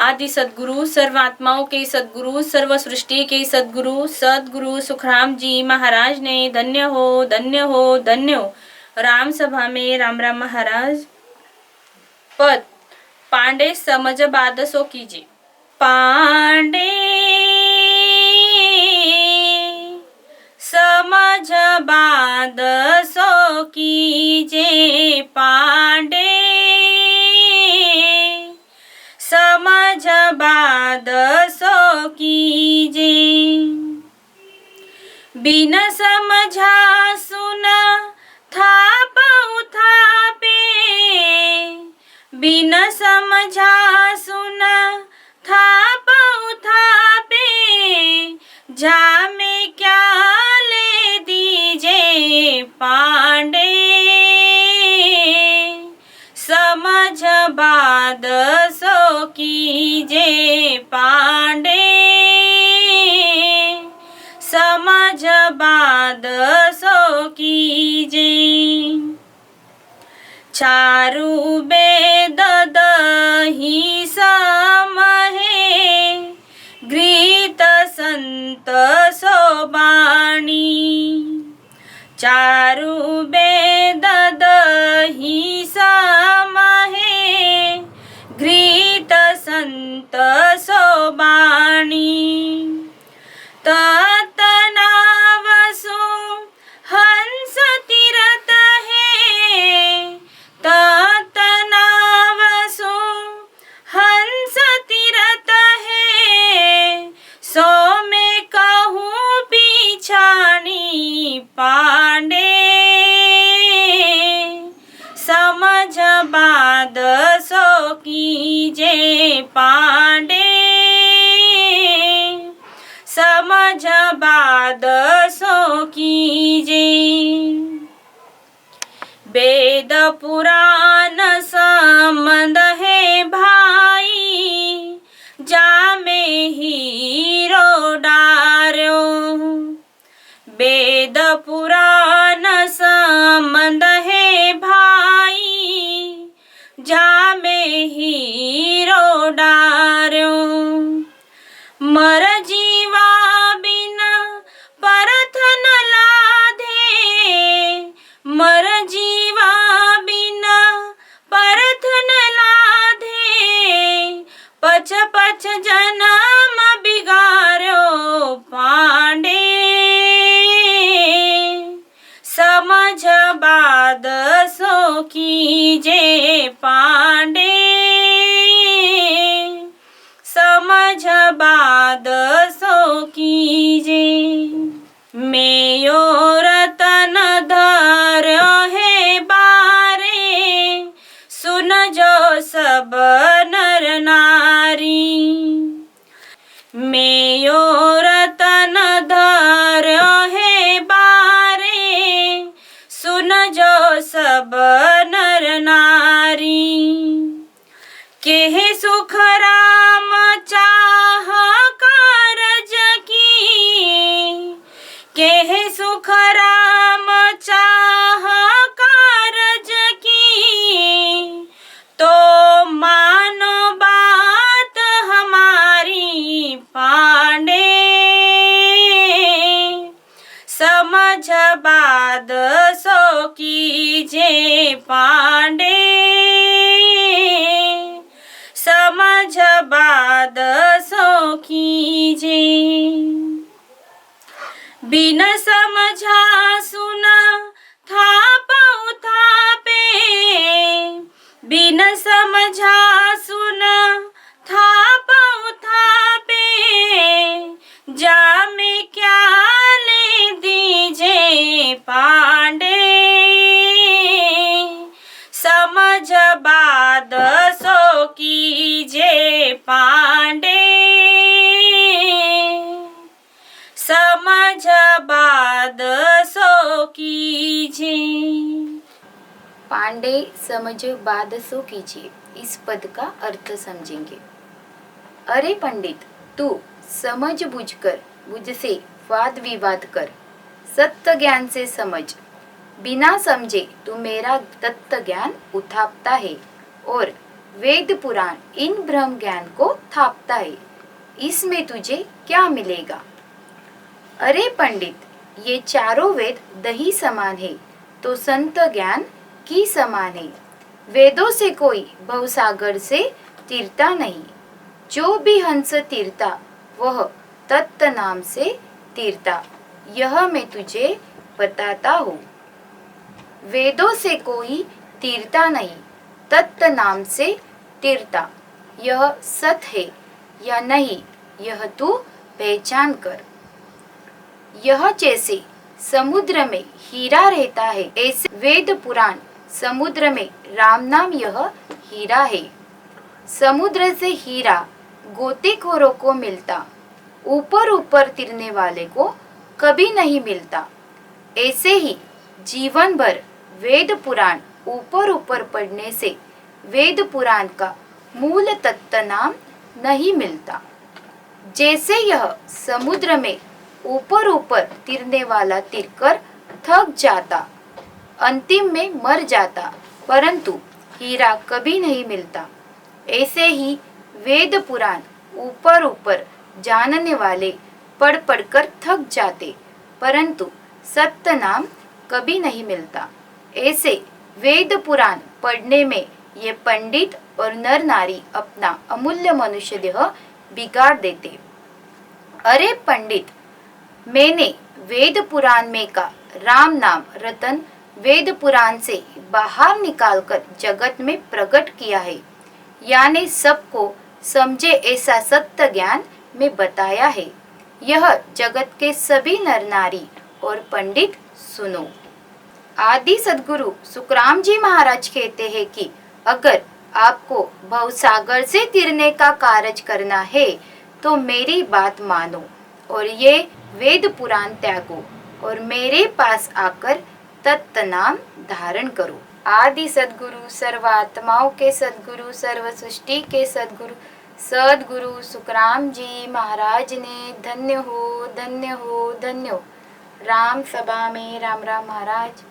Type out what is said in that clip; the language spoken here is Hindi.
आदि सदगुरु, सर्वात्माओं के सदगुरु, सर्व सृष्टि के सदगुरु सदगुरु सुखराम जी महाराज ने धन्य हो धन्य हो धन्य हो। राम सभा में राम राम महाराज। पद पांडे समझ बादसो कीजिए। पांडे समझ बादसो कीजिए, पांडे समझ बादसो कीजिए। बिन समझा सुना थाप उथापे, बिन समझा सुना थाप उथापे, जा में क्या ले दीजे, पांडे समझ बादसो कीजे, पांडे समझ बादसो कीजे। चारु वेद दही समहे, घृत संत सो बाणी। चारु वेद दही समहे, घृत संत सो बाणी। ततनावसु हंस तीरथ है, ततनावसु हंस तीरथ है, सो में कहूँ पीछानी, पांडे समझ बादसो कीजे, पांडे समझ बादसो कीजे। वेद पुराण संबंध है भाई, जा में हीरो डार्यो। वेद पुराण संबंध है भाई, जा में हीरो डार्यो। मर जीवा बिना परथ न लाधे, मर जीवा बिना परथ न लाधे, पछ पछ जन्म बिगाड़ो, पांडे समझ बादसो कीजे, पांडे समझ बादसो कीजे। मेयो रतन धर्यो है बारे, सुन जो सब नर नारी। मेयो रतन धर्यो है बारे, सुन जो सब नर नारी। केह सुख राम चाह कारज की, केह सुख राम चाह कारज की, तो मानो बात हमारी, पांडे समझ बादसो कीजे, पांडे समझ बादसो कीजे। बिन समझा सुना थाप उथापे, बिन समझा सुना थाप उथापे, जा में क्या ले दीजे, पांडे समझ बादसो कीजे, पांडे समझ बादसो कीजे। पांडे समझ बादसो कीजिए, इस पद का अर्थ समझेंगे। अरे पंडित, तू समझ बूझकर मुझसे वाद विवाद कर, सत्य ज्ञान से समझ, बिना समझे तू मेरा तत्व ज्ञान उठाता है और वेद पुराण इन ब्रह्म ज्ञान को थापता है। इसमें तुझे क्या मिलेगा? अरे पंडित, ये चारों वेद दही समान है तो संत ज्ञान की समान है। वेदों से कोई भवसागर से तीरता नहीं, जो भी हंस तीरता वह तत्त नाम से तीरता, यह मैं तुझे बताता हूँ। वेदों से कोई तीरता नहीं, तत्त नाम से तीरता, यह सत है या नहीं यह तू पहचान कर। यह जैसे समुद्र में हीरा रहता है, ऐसे वेद पुराण समुद्र में राम नाम यह हीरा है। समुद्र से हीरा गोतेखोरों को मिलता, ऊपर ऊपर तिरने वाले को कभी नहीं मिलता। ऐसे ही जीवन भर वेद पुराण ऊपर ऊपर पढ़ने से वेद पुराण का मूल तत्व नाम नहीं मिलता। जैसे यह समुद्र में ऊपर ऊपर तिरने वाला तिरकर थक जाता, अंतिम में मर जाता, परंतु हीरा कभी नहीं मिलता, ऐसे ही वेद पुराण ऊपर ऊपर जानने वाले पढ़ पढ़कर थक जाते, परंतु सत्य नाम कभी नहीं मिलता। ऐसे वेद पुराण पढ़ने में ये पंडित और नर नारी अपना अमूल्य मनुष्य देह बिगाड़ देते। अरे पंडित, मैंने वेद पुराण में का राम नाम रतन वेद पुराण से बाहर निकालकर जगत में प्रकट किया है, यानी सबको समझे ऐसा सत्य ज्ञान में बताया है। यह जगत के सभी नर नारी और पंडित सुनो। आदि सद्गुरु सुखराम जी महाराज कहते हैं कि अगर आपको भवसागर से तिरने का कार्य करना है तो मेरी बात मानो और ये वेद पुराण त्यागो और मेरे पास आकर तत्त नाम धारण करो। आदि सद्गुरु सर्वात्माओं के सद्गुरु सर्व सृष्टि के सद्गुरु सद्गुरु सुखराम जी महाराज ने धन्य हो धन्य हो धन्य हो। राम सभा में राम राम महाराज।